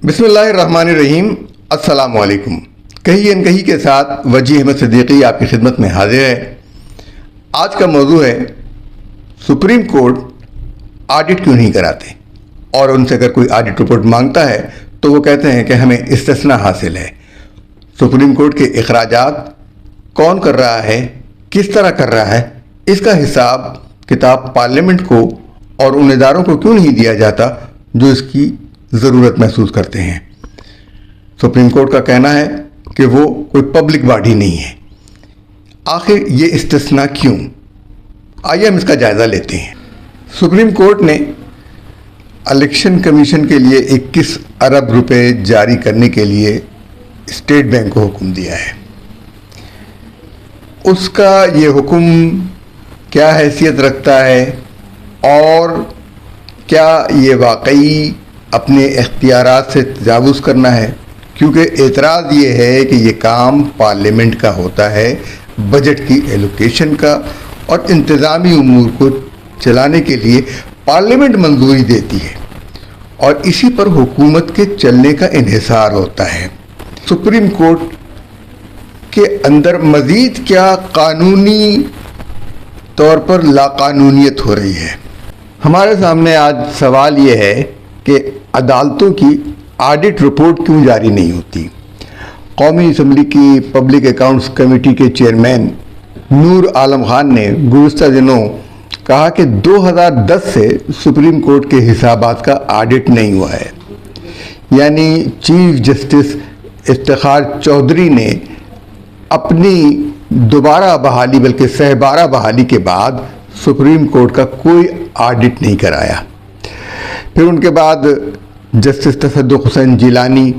बिस्मिल्लाहिर्रहमानिर्रहीम। अस्सलामु अलैकुम। कही अनकही के साथ वजी अहमद सिद्दीकी आपकी खिदमत में हाजिर है। आज का मौजू है सुप्रीम कोर्ट ऑडिट क्यों नहीं कराते, और उनसे अगर कोई ऑडिट रिपोर्ट मांगता है तो वो कहते हैं कि हमें इस्तिस्ना हासिल है। सुप्रीम कोर्ट के अखराजात कौन कर रहा है, किस तरह कर रहा है, इसका हिसाब किताब पार्लियामेंट को और उन इदारों को क्यों नहीं दिया जाता जो इसकी ज़रूरत महसूस करते हैं। सुप्रीम कोर्ट का कहना है कि वो कोई पब्लिक बॉडी नहीं है। आखिर ये इस्तिस्ना क्यों? आइए हम इसका जायज़ा लेते हैं। सुप्रीम कोर्ट ने इलेक्शन कमीशन के लिए 21 अरब रुपए जारी करने के लिए स्टेट बैंक को हुक्म दिया है। उसका ये हुक्म क्या हैसियत रखता है और क्या ये वाकई अपने इख्तियारात से तजावुज़ करना है? क्योंकि एतराज़ ये है कि ये काम पार्लियामेंट का होता है, बजट की एलोकेशन का और इंतज़ामी उमूर को चलाने के लिए पार्लियामेंट मंजूरी देती है और इसी पर हुकूमत के चलने का इन्हिसार होता है। सुप्रीम कोर्ट के अंदर मज़ीद क्या कानूनी तौर पर लाकानूनियत हो रही है? हमारे सामने आज सवाल ये है कि अदालतों की ऑडिट रिपोर्ट क्यों जारी नहीं होती। कौमी असम्बली की पब्लिक अकाउंट्स कमेटी के चेयरमैन नूर आलम खान ने गुज़िश्ता दिनों कहा कि 2010 से सुप्रीम कोर्ट के हिसाबात का ऑडिट नहीं हुआ है। यानी चीफ जस्टिस इफ्तिखार चौधरी ने अपनी दोबारा बहाली बल्कि सहबारा बहाली के बाद सुप्रीम कोर्ट का कोई ऑडिट नहीं कराया। फिर उनके बाद justice Tassaduq Hussain Jillani,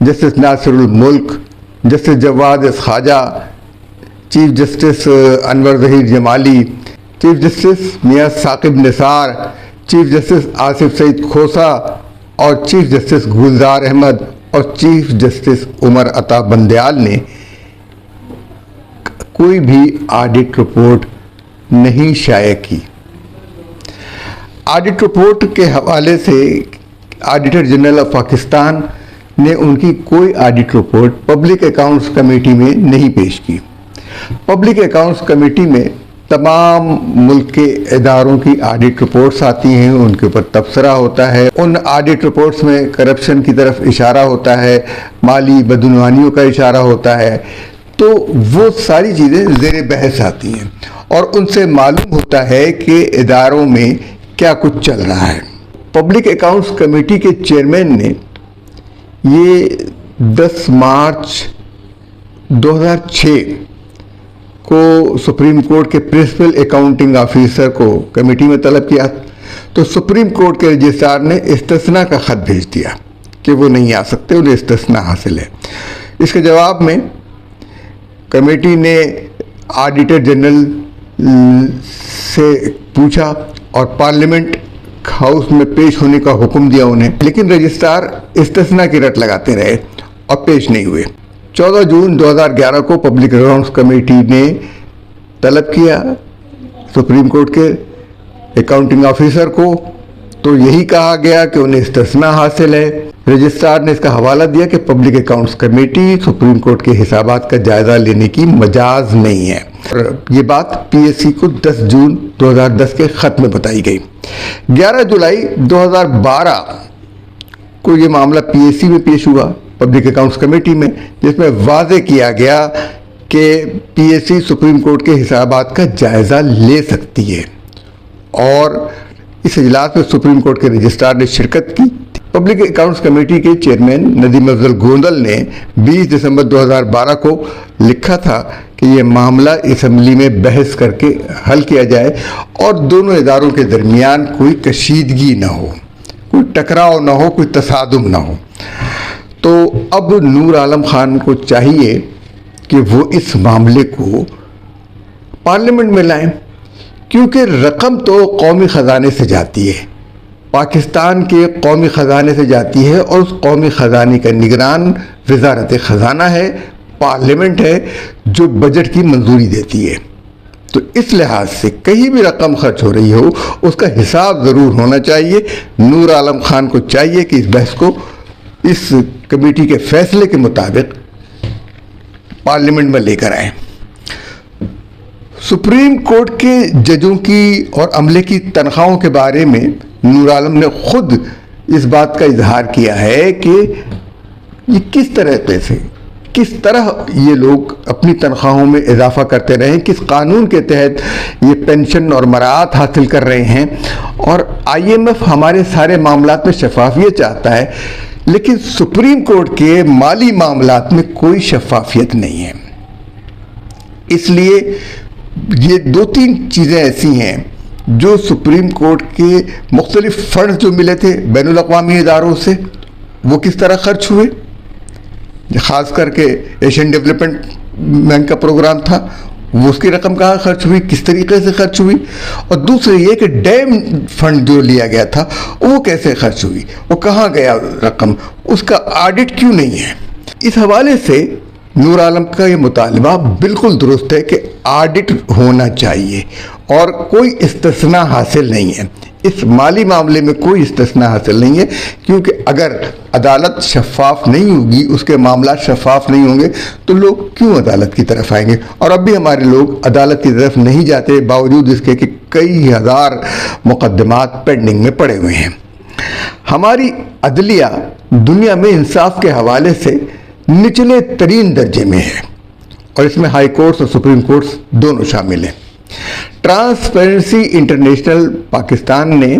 justice Nasirul Mulk, justice Jawad Khawaja, chief justice Anwar Zaheer Jamali, chief justice Mian Saqib Nisar, chief justice Asif Saeed Khosa और चीफ जस्टिस गुलजार अहमद और चीफ जस्टिस उमर अता बंदयाल ने कोई भी ऑडिट रिपोर्ट नहीं शाया की। ऑडिट रिपोर्ट के हवाले से ऑडिटर जनरल ऑफ पाकिस्तान ने उनकी कोई audit report public accounts committee में नहीं पेश की। पब्लिक अकाउंट्स कमेटी में तमाम मुल्क के इदारों की ऑडिट रिपोर्ट्स आती हैं, उनके ऊपर तबसरा होता है। उन ऑडिट रिपोर्ट्स में करप्शन की तरफ इशारा होता है, माली बदनवानियों का इशारा होता है, तो वो सारी चीज़ें ज़ेर बहस आती हैं और उनसे मालूम होता है कि इदारों में क्या कुछ चल रहा है। पब्लिक अकाउंट्स कमेटी के चेयरमैन ने ये 10 मार्च 2006 को सुप्रीम कोर्ट के प्रिंसिपल अकाउंटिंग ऑफिसर को कमेटी में तलब किया, तो सुप्रीम कोर्ट के रजिस्ट्रार ने इस्तिस्ना का ख़त भेज दिया कि वो नहीं आ सकते, उन्हें इस्तिस्ना हासिल है। इसके जवाब में कमेटी ने ऑडिटर जनरल से पूछा और पार्लियामेंट हाउस में पेश होने का हुक्म दिया उन्हें, लेकिन रजिस्ट्रार इस्तिस्ना की रट लगाते रहे और पेश नहीं हुए। 14 जून 2011 को पब्लिक अकाउंट्स कमेटी ने तलब किया सुप्रीम कोर्ट के अकाउंटिंग ऑफिसर को, तो यही कहा गया कि उन्हें इस्तिस्ना हासिल है। रजिस्ट्रार ने इसका हवाला दिया कि public accounts committee supreme court के हिसाबात का जायज़ा लेने की मजाज नहीं है। और ये बात पीएससी को 10 जून 2010 के ख़त में बताई गई। 11 जुलाई 2012 को ये मामला पीएससी में पेश हुआ, पब्लिक अकाउंट्स कमेटी में, जिसमें वाज़े किया गया कि पीएससी सुप्रीम कोर्ट के हिसाबात का जायज़ा ले सकती है और इस इजलास में सुप्रीम कोर्ट के रजिस्ट्रार ने शिरकत की। पब्लिक अकाउंट्स कमेटी के चेयरमैन नदीम अफजल गोंदल ने 20 दिसंबर 2012 को लिखा था कि ये मामला असम्बली में बहस करके हल किया जाए और दोनों इदारों के दरमियान कोई कशीदगी ना हो, कोई टकराव ना हो, कोई तसादुम ना हो। तो अब नूर आलम खान को चाहिए कि वो इस मामले को पार्लियामेंट में लाएं, क्योंकि रकम तो कौमी ख़जाने से जाती है, पाकिस्तान के कौमी ख़जाने से जाती है और उस कौमी ख़जाने का निगरान वज़ारत ख़जाना है, पार्लियामेंट है जो बजट की मंजूरी देती है। तो इस लिहाज से कहीं भी रकम खर्च हो रही हो उसका हिसाब ज़रूर होना चाहिए। नूर आलम खान को चाहिए कि इस बहस को इस कमेटी के फैसले के मुताबिक पार्लियामेंट में लेकर आए। सुप्रीम कोर्ट के जजों की और अमले की तनख्वाहों के बारे में नूर आलम ने खुद इस बात का इजहार किया है कि ये किस तरह ये लोग अपनी तनख्वाहों में इजाफा करते रहे, किस कानून के तहत ये पेंशन और मराहत हासिल कर रहे हैं। और IMF हमारे सारे मामलात में शफाफियत चाहता है, लेकिन सुप्रीम कोर्ट के माली मामलात में कोई शफाफियत नहीं है। इसलिए ये 2-3 चीज़ें ऐसी हैं जो सुप्रीम कोर्ट के मुख्तलिफ फंड जो मिले थे बैनुल अक़वामी इदारों से, वो किस तरह खर्च हुए। ख़ास करके एशियन डेवलपमेंट बैंक का प्रोग्राम था, वो उसकी रकम कहाँ खर्च हुई, किस तरीके से खर्च हुई। और दूसरी ये कि डैम फंड जो लिया गया था वो कैसे खर्च हुई, वो कहाँ गया रकम, उसका ऑडिट क्यों नहीं है। इस हवाले से नूर आलम का ये मुतालबा बिल्कुल दुरुस्त है कि ऑडिट होना चाहिए और कोई इस्तिस्ना हासिल नहीं है। इस माली मामले में कोई इस्तिस्ना हासिल नहीं है, क्योंकि अगर अदालत शफाफ नहीं होगी, उसके मामला शफाफ नहीं होंगे, तो लोग क्यों अदालत की तरफ आएंगे। और अब भी हमारे लोग अदालत की तरफ नहीं जाते, बावजूद इसके कि कई हज़ार मुकदमात पेंडिंग में पड़े हुए हैं। हमारी अदलिया दुनिया में इंसाफ के हवाले से निचले तरीन दर्जे में है, और इसमें हाई कोर्ट्स और सुप्रीम कोर्ट्स दोनों शामिल हैं। ट्रांसपेरेंसी इंटरनेशनल पाकिस्तान ने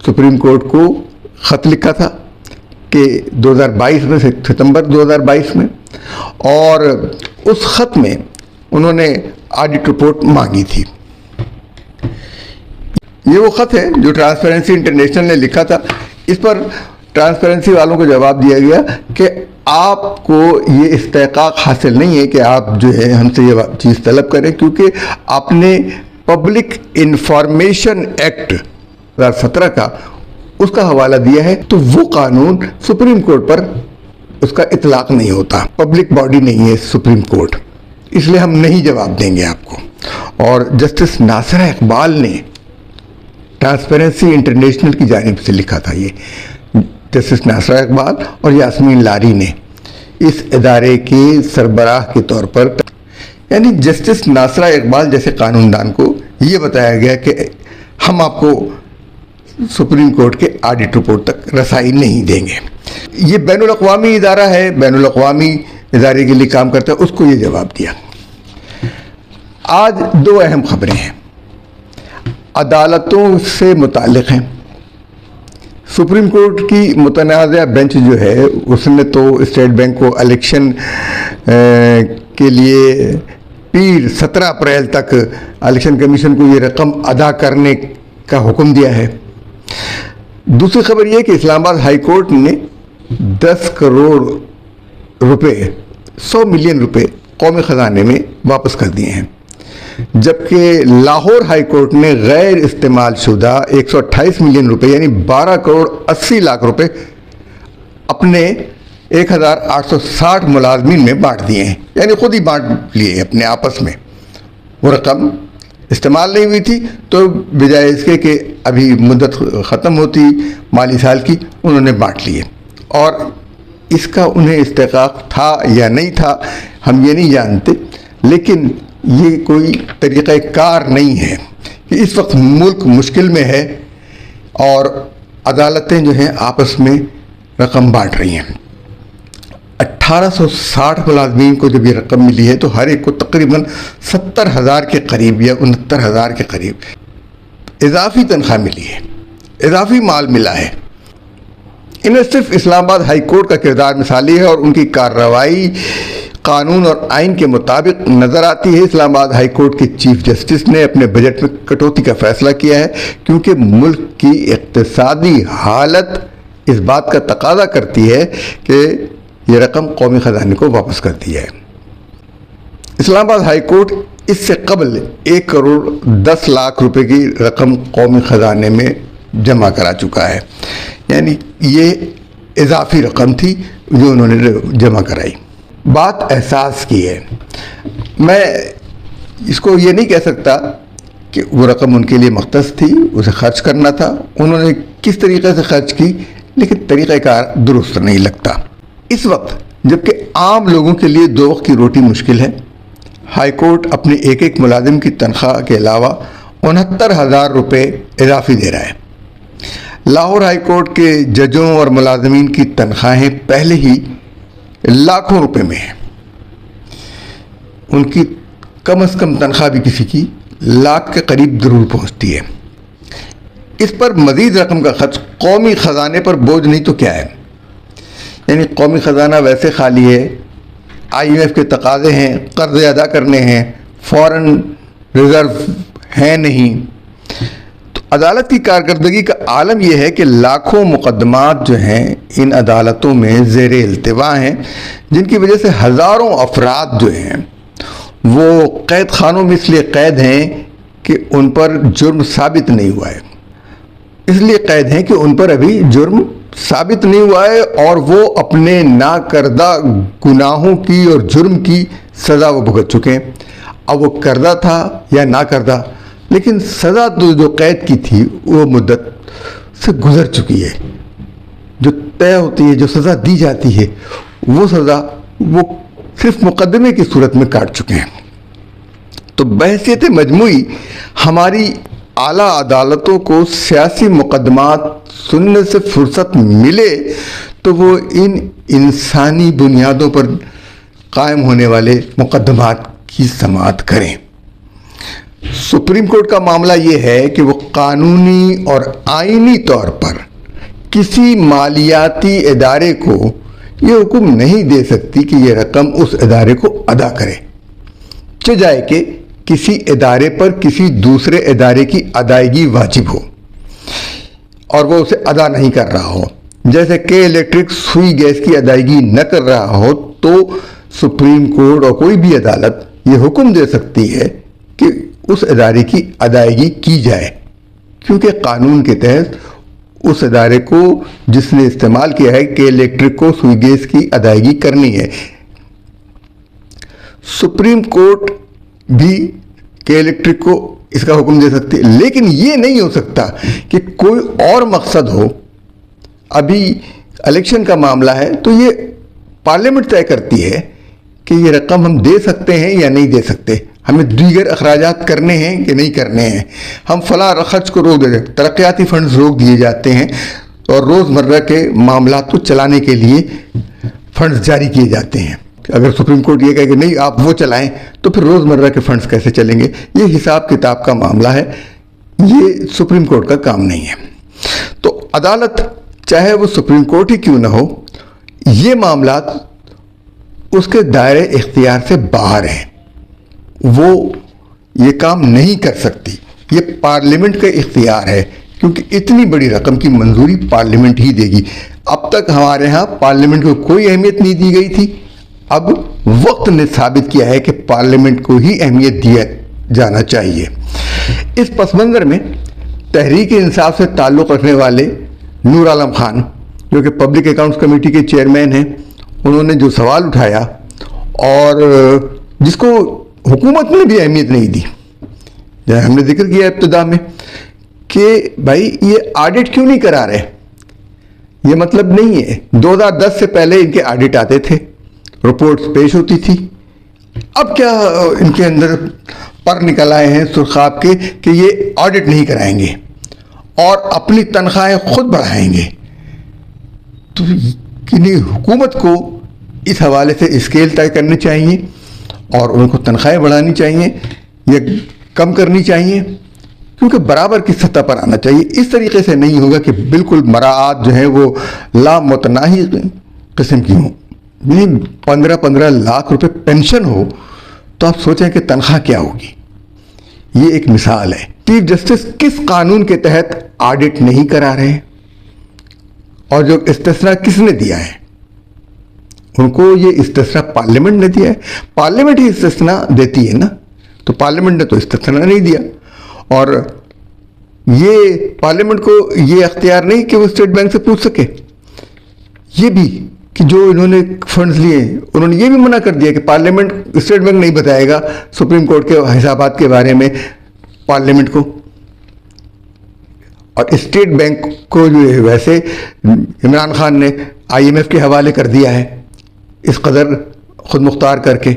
सुप्रीम कोर्ट को ख़त लिखा था कि 2022 में, सितंबर 2022 में, और उस ख़त में उन्होंने ऑडिट रिपोर्ट मांगी थी। ये वो ख़त है जो ट्रांसपेरेंसी इंटरनेशनल ने लिखा था। इस पर ट्रांसपेरेंसी वालों को जवाब दिया गया कि आपको ये इस्तेहकाक हासिल नहीं है कि आप जो है हमसे ये चीज़ तलब करें, क्योंकि आपने पब्लिक इंफॉर्मेशन एक्ट 2017 का उसका हवाला दिया है, तो वो कानून सुप्रीम कोर्ट पर उसका इतलाक नहीं होता। पब्लिक बॉडी नहीं है सुप्रीम कोर्ट, इसलिए हम नहीं जवाब देंगे आपको। और जस्टिस नासिरा इकबाल ने ट्रांसपेरेंसी इंटरनेशनल की जानिब से लिखा था, ये जस्टिस नासिरा इकबाल और यास्मीन लारी ने इस इदारे के सरबराह के तौर पर, यानी जस्टिस नासिरा इकबाल जैसे कानूनदान को ये बताया गया कि हम आपको सुप्रीम कोर्ट के ऑडिट रिपोर्ट तक रसाई नहीं देंगे। ये बैनुल अक़वामी इदारा है, बैनुल अक़वामी इदारे के लिए काम करता है, उसको ये जवाब दिया। आज 2 अहम खबरें हैं, अदालतों से मुताल्लिक़ हैं। सुप्रीम कोर्ट की मुतनाज़ा बेंच जो है उसने तो स्टेट बैंक को इलेक्शन के लिए 17 अप्रैल तक इलेक्शन कमीशन को ये रकम अदा करने का हुक्म दिया है। दूसरी खबर यह कि इस्लामाबाद हाई कोर्ट ने 10 करोड़ रुपए, 100 मिलियन रुपए कौमी ख़जाने में वापस कर दिए हैं, जबकि लाहौर हाई कोर्ट ने गैर इस्तेमाल शुदा 128 मिलियन रुपए यानी 12 करोड़ 80 लाख रुपए अपने 1860 मुलाजमीन में बांट दिए हैं, यानी खुद ही बांट लिए अपने आपस में। वो रकम इस्तेमाल नहीं हुई थी, तो बजाय इसके कि अभी मुद्दत ख़त्म होती माली साल की, उन्होंने बांट लिए। और इसका उन्हें इस्तेहकाक था या नहीं था हम ये नहीं जानते, लेकिन ये कोई तरीक़ाकार नहीं है कि इस वक्त मुल्क मुश्किल में है और अदालतें जो हैं आपस में रकम बांट रही हैं। 1860 मुलाजमीन को जब ये रकम मिली है तो हर एक को तकरीबन 70,000 के करीब या 69,000 के करीब इजाफी तनख्वाह मिली है, इजाफी माल मिला है। इन्हें सिर्फ इस्लामाबाद हाई कोर्ट का किरदार मिसाली है और उनकी कार्रवाई कानून और आइन के मुताबिक नज़र आती है। इस्लामाबाद हाई कोर्ट के चीफ जस्टिस ने अपने बजट में कटौती का फैसला किया है, क्योंकि मुल्क की इक़्तिसादी हालत इस बात का तकाजा करती है कि ये रकम कौमी ख़जाने को वापस कर दी है। इस्लामाबाद हाई कोर्ट इससे कबल 1 करोड़ 10 लाख रुपए की रकम कौमी ख़जाने में जमा करा चुका है, यानी ये इजाफी रकम थी जो उन्होंने जमा कराई। बात एहसास की है, मैं इसको ये नहीं कह सकता कि वो रकम उनके लिए मख्तस थी, उसे खर्च करना था। उन्होंने किस तरीके से खर्च की लेकिन तरीक़ाकार दुरुस्त नहीं लगता। इस वक्त जबकि आम लोगों के लिए 2 वक्त की रोटी मुश्किल है, हाई कोर्ट अपने एक एक मुलाजिम की तनख्वाह के अलावा 69,000 रुपये इजाफी दे रहा है। लाहौर हाई कोर्ट के जजों और मुलाजमीन की तनख्वाहें पहले ही लाखों रुपए में हैं। उनकी कम से कम तनख्वाह भी किसी की लाख के करीब ज़रूर पहुंचती है। इस पर मज़ीद रकम का खर्च कौमी ख़जाने पर बोझ नहीं तो क्या है। यानी कौमी ख़जाना वैसे खाली है, IMF के तकाज़े हैं, कर्ज़े अदा करने हैं, फ़ॉरेन रिज़र्व है नहीं। तो अदालत की कारकर्दगी का आलम यह है कि लाखों मुकदमात जो हैं इन अदालतों में ज़ेर इल्तिवा हैं, जिनकी वजह से हज़ारों अफराद जो हैं वो कैद खानों में इसलिए कैद हैं कि उन पर जुर्म साबित नहीं हुआ है। इसलिए कैद हैं कि उन पर अभी जुर्म साबित नहीं हुआ है और वो अपने ना करदा गुनाहों की और जुर्म की सज़ा वो भुगत चुके हैं। अब वो करदा था या ना करदा, लेकिन सज़ा तो जो कैद की थी वो मुद्दत से गुज़र चुकी है। जो तय होती है, जो सज़ा दी जाती है, वो सज़ा वो सिर्फ मुकदमे की सूरत में काट चुके हैं। तो बहसियत मजमूई हमारी आला अदालतों को सियासी मुकदमात सुनने से फुर्सत मिले तो वो इन इंसानी बुनियादों पर कायम होने वाले मुकदमात की समाअत करें। सुप्रीम कोर्ट का मामला ये है कि वो कानूनी और आईनी तौर पर किसी मालियाती इदारे को ये हुक्म नहीं दे सकती कि ये रकम उस इदारे को अदा करे, चाहे कि किसी इदारे पर किसी दूसरे इदारे की अदायगी वाजिब हो और वो उसे अदा नहीं कर रहा हो। जैसे के इलेक्ट्रिक सुई गैस की अदायगी न कर रहा हो तो सुप्रीम कोर्ट और कोई भी अदालत ये हुक्म दे सकती है कि उस इदारे की अदायगी की जाए, क्योंकि कानून के तहत उस इदारे को जिसने इस्तेमाल किया है के इलेक्ट्रिक को सुई गैस की अदायगी करनी है। सुप्रीम कोर्ट भी के इलेक्ट्रिक को इसका हुक्म दे सकती है, लेकिन ये नहीं हो सकता कि कोई और मकसद हो। अभी इलेक्शन का मामला है तो ये पार्लियामेंट तय करती है कि ये रकम हम दे सकते हैं या नहीं दे सकते, हमें दीगर अखराजात करने हैं कि नहीं करने हैं, हम फला खर्च को रोक देते, तरक्याती फंड्स रोक दिए जाते हैं और रोज़मर्रा के मामला को चलाने के लिए फंड्स जारी किए जाते हैं। अगर सुप्रीम कोर्ट ये कहे कि नहीं आप वो चलाएं तो फिर रोज़मर्रा के फंड्स कैसे चलेंगे? ये हिसाब किताब का मामला है, ये सुप्रीम कोर्ट का काम नहीं है। तो अदालत चाहे वो सुप्रीम कोर्ट ही क्यों ना हो, ये मामला उसके दायरे इख्तियार से बाहर हैं, वो ये काम नहीं कर सकती। ये पार्लियामेंट का इख्तियार है, क्योंकि इतनी बड़ी रकम की मंजूरी पार्लियामेंट ही देगी। अब तक हमारे यहाँ पार्लियामेंट को कोई अहमियत नहीं दी गई थी, अब वक्त ने साबित किया है कि पार्लियामेंट को ही अहमियत दिया जाना चाहिए। इस पस मंज़र में तहरीक इंसाफ से ताल्लुक़ रखने वाले नूर आलम खान, जो कि पब्लिक अकाउंट्स कमेटी के चेयरमैन हैं, उन्होंने जो सवाल उठाया और जिसको हुकूमत ने भी अहमियत नहीं दी, जैसे हमने जिक्र किया इब्तिदा में कि भाई ये ऑडिट क्यों नहीं करा रहे, ये मतलब नहीं है। 2010 से पहले इनके ऑडिट आते थे, रिपोर्ट्स पेश होती थी, अब क्या इनके अंदर पर निकल आए हैं सुर्खाब के कि ये ऑडिट नहीं कराएंगे और अपनी तनख्वाहें खुद बढ़ाएंगे। तो किन्हीं हुकूमत को इस हवाले से स्केल तय करनी चाहिए और उनको तनख्वाहें बढ़ानी चाहिए या कम करनी चाहिए, क्योंकि बराबर की सतह पर आना चाहिए। इस तरीके से नहीं होगा कि बिल्कुल मराआत जो है वो लामुतनाही किस्म की हो। 15-15 लाख रुपए पेंशन हो तो आप सोचें कि तनख्वाह क्या होगी। ये एक मिसाल है। चीफ जस्टिस किस कानून के तहत ऑडिट नहीं करा रहे हैं और जो इस्तिस्ना किसने दिया है? उनको ये इस्तिस्ना पार्लियामेंट ने दिया है। पार्लियामेंट ही इस्तिस्ना देती है ना, तो पार्लियामेंट ने तो इस्तिस्ना नहीं दिया और ये पार्लियामेंट को ये अख्तियार नहीं कि वो स्टेट बैंक से पूछ सके। ये भी कि जो इन्होंने फंड्स लिए उन्होंने ये भी मना कर दिया कि पार्लियामेंट, स्टेट बैंक नहीं बताएगा सुप्रीम कोर्ट के हिसाबात के बारे में पार्लियामेंट को। और स्टेट बैंक को जो है वैसे इमरान खान ने IMF के हवाले कर दिया है, इस कदर खुद मुख्तार करके।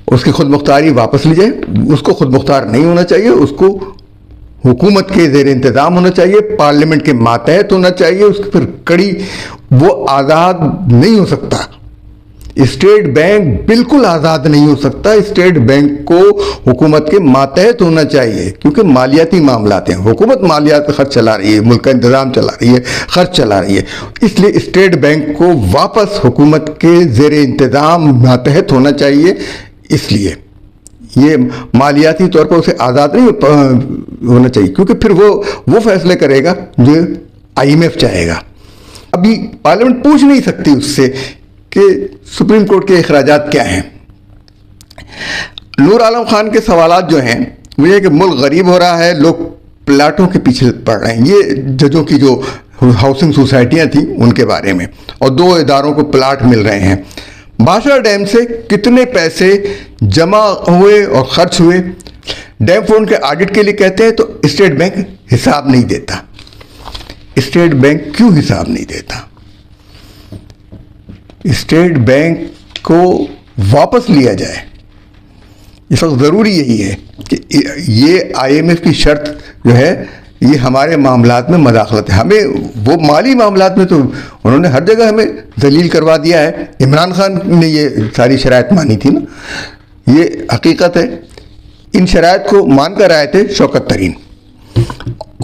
उसकी खुद मुख्तारी वापस ली जाए, उसको खुद मुख्तार नहीं होना चाहिए, उसको हुकूमत के ज़ेर इंतज़ाम होना चाहिए, पार्लियामेंट के मातहत होना चाहिए, उसकी फिर कड़ी, वो आज़ाद नहीं हो सकता। स्टेट बैंक बिल्कुल आज़ाद नहीं हो सकता। स्टेट बैंक को हुकूमत के मातहत होना चाहिए, क्योंकि मालियाती मामलात हैं, हुकूमत मालियात का खर्च चला रही है, मुल्क का इंतज़ाम चला रही है, खर्च चला रही है, इसलिए स्टेट बैंक को वापस हुकूमत के ज़ेर इंतज़ाम मातहत होना चाहिए। इसलिए ये मालियाती तौर पर उसे आज़ाद नहीं होना चाहिए, क्योंकि फिर वो फैसले करेगा जो IMF चाहेगा। अभी पार्लियामेंट पूछ नहीं सकती उससे कि सुप्रीम कोर्ट के अखराजात क्या हैं। नूर आलम खान के सवालात जो हैं वो ये कि मुल्क गरीब हो रहा है, लोग प्लाटों के पीछे पड़ रहे हैं, ये जजों की जो हाउसिंग सोसाइटियाँ थी उनके बारे में, और 2 इदारों को प्लाट मिल रहे हैं। भाषा डैम से कितने पैसे जमा हुए और खर्च हुए, डैम फंड के ऑडिट के लिए कहते हैं तो स्टेट बैंक हिसाब नहीं देता। स्टेट बैंक क्यों हिसाब नहीं देता? स्टेट बैंक को वापस लिया जाए, इस वक्त ज़रूरी यही है कि ये IMF की शर्त जो है ये हमारे मामलात में मदाखलत है। हमें वो माली मामलात में तो उन्होंने हर जगह हमें जलील करवा दिया है। इमरान खान ने ये सारी शराइत मानी थी ना, ये हकीकत है। इन शराइत को मान कर आए थे शौकत तरीन।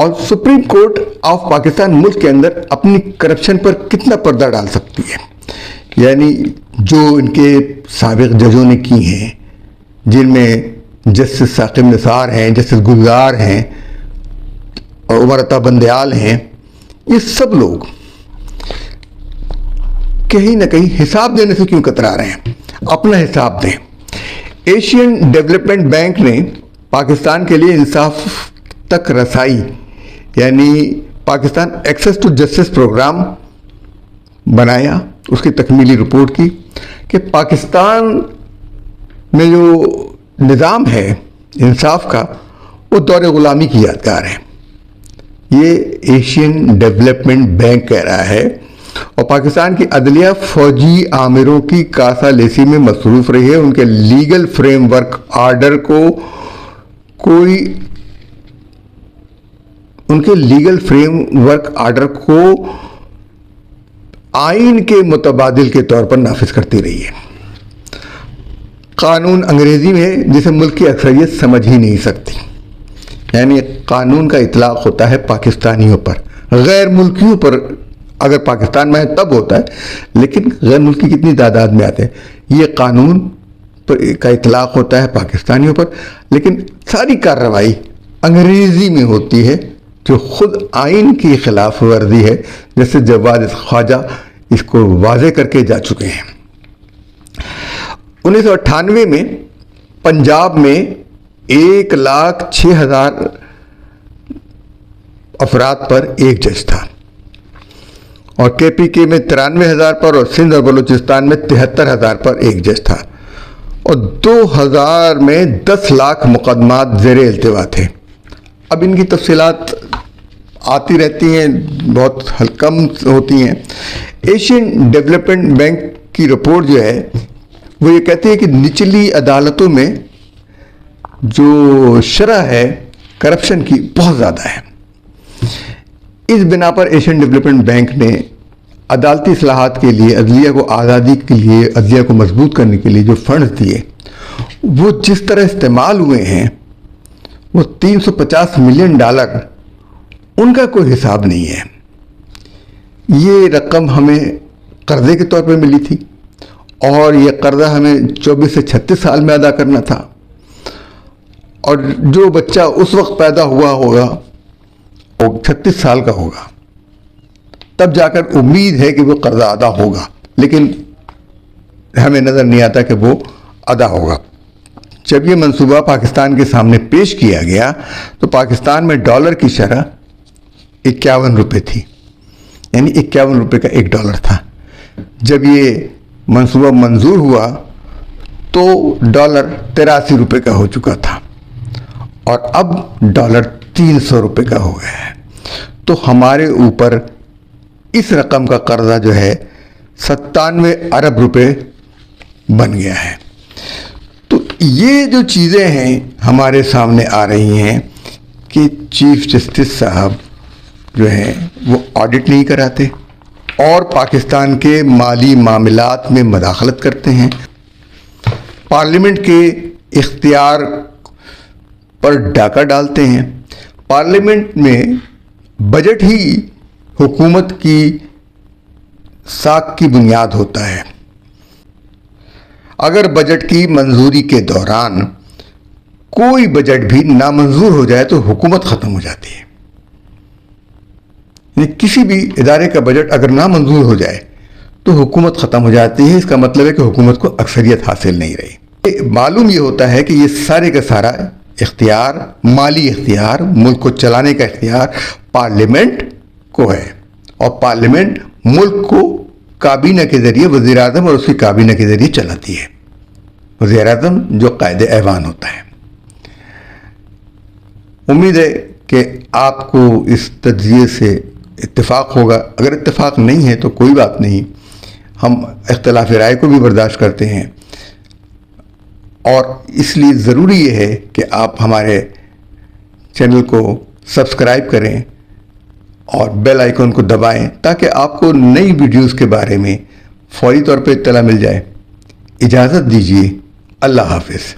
और सुप्रीम कोर्ट ऑफ पाकिस्तान मुल्क के अंदर अपनी करप्शन पर कितना पर्दा डाल सकती है? यानी जो इनके साबिक जजों ने की हैं, जिनमें जस्टिस साकिब निसार हैं, जस्टिस गुलजार हैं और उमर अता बंदयाल हैं, ये सब लोग कहीं ना कहीं हिसाब देने से क्यों कतरा रहे हैं? अपना हिसाब दें। एशियन डेवलपमेंट बैंक ने पाकिस्तान के लिए इंसाफ तक रसाई यानी Pakistan access to justice programme बनाया, उसकी तकमीली रिपोर्ट की कि पाकिस्तान में जो निज़ाम है इंसाफ का वो दौर ग़ुलामी की यादगार है। ये एशियन डेवलपमेंट बैंक कह रहा है। और पाकिस्तान की अदलिया फौजी आमिरों की कासा लेसी में मसरूफ़ रही है। उनके लीगल फ्रेमवर्क आर्डर को उनके लीगल फ्रेमवर्क आर्डर को आइन के मुतबादिल के तौर पर नाफिज करती रही है। कानून अंग्रेजी में जिसे मुल्क की अक्सरियत समझ ही नहीं सकती, यानी कानून का इतलाक़ होता है पाकिस्तानियों पर, गैर मुल्कियों पर अगर पाकिस्तान में है तब होता है, लेकिन गैर मुल्की कितनी तादाद में आते हैं। ये कानून पर का इतलाक़ होता है पाकिस्तानियों पर, लेकिन सारी कार्रवाई अंग्रेज़ी में होती है जो खुद आइन की खिलाफ वर्जी है, जैसे जवाद ख्वाजा इसको वाजे करके जा चुके हैं। 1998 में पंजाब में 1,06,000 अफराद पर एक जज था, और KPK में 93,000 पर, और सिंध और बलूचिस्तान में 73,000 पर एक जज था, और 2000 में 10 लाख मुकदमात ज़ेरे इल्तिवा थे। अब इनकी तफसीलात आती रहती हैं, बहुत कम होती हैं। एशियन डेवलपमेंट बैंक की रिपोर्ट जो है वो ये कहती है कि निचली अदालतों में जो शरह है करप्शन की बहुत ज़्यादा है। इस बिना पर एशियन डेवलपमेंट बैंक ने अदालती इस्लाहात के लिए, अदलिया को आज़ादी के लिए, अदलिया को मजबूत करने के लिए जो फंड्स दिए वो जिस तरह इस्तेमाल हुए हैं, वो $350 मिलियन, उनका कोई हिसाब नहीं है। ये रकम हमें कर्जे के तौर पर मिली थी, और ये कर्जा हमें 24 से 36 साल में अदा करना था, और जो बच्चा उस वक्त पैदा हुआ होगा वो 36 साल का होगा, तब जाकर उम्मीद है कि वो कर्जा अदा होगा, लेकिन हमें नज़र नहीं आता कि वो अदा होगा। जब ये मंसूबा पाकिस्तान के सामने पेश किया गया तो पाकिस्तान में डॉलर की शरह 51 रुपये थी, यानी 51 रुपये का $1 था। जब ये मंसूबा मंजूर हुआ तो डॉलर 83 रुपये का हो चुका था, और अब डॉलर 300 रुपये का हो गया है। तो हमारे ऊपर इस रकम का कर्जा जो है 97 अरब रुपए बन गया है। तो ये जो चीज़ें हैं हमारे सामने आ रही हैं कि चीफ जस्टिस साहब जो हैं वो ऑडिट नहीं कराते और पाकिस्तान के माली मामलात में मदाखलत करते हैं, पार्लियामेंट के इख्तियार पर डाका डालते हैं। पार्लियामेंट में बजट ही हुकूमत की साख की बुनियाद होता है। अगर बजट की मंजूरी के दौरान कोई बजट भी नामंजूर हो जाए तो हुकूमत ख़त्म हो जाती है। किसी भी इदारे का बजट अगर नामंजूर हो जाए तो हुकूमत ख़त्म हो जाती है। इसका मतलब है कि हुकूमत को अक्सरियत हासिल नहीं रही। मालूम ये होता है कि ये सारे का सारा इख्तियार, माली इख्तियार, मुल्क को चलाने का इख्तियार पार्लियामेंट को है और पार्लियामेंट मुल्क को काबीना के ज़रिए वज़ीर आज़म और उसकी काबीना के ज़रिए चलाती है। वज़ीर आज़म जो कायदे ऐवान होता है। उम्मीद है कि आपको इस तज्ज़िये से इत्तेफाक होगा। अगर इत्तेफाक नहीं है तो कोई बात नहीं, हम इख्तिलाफ़ राय को भी बर्दाश्त करते हैं और इसलिए ज़रूरी ये है कि आप हमारे चैनल को सब्सक्राइब करें और बेल आइकन को दबाएं ताकि आपको नई वीडियोस के बारे में फौरी तौर पे इत्तला मिल जाए। इजाज़त दीजिए। अल्लाह हाफ़िज़।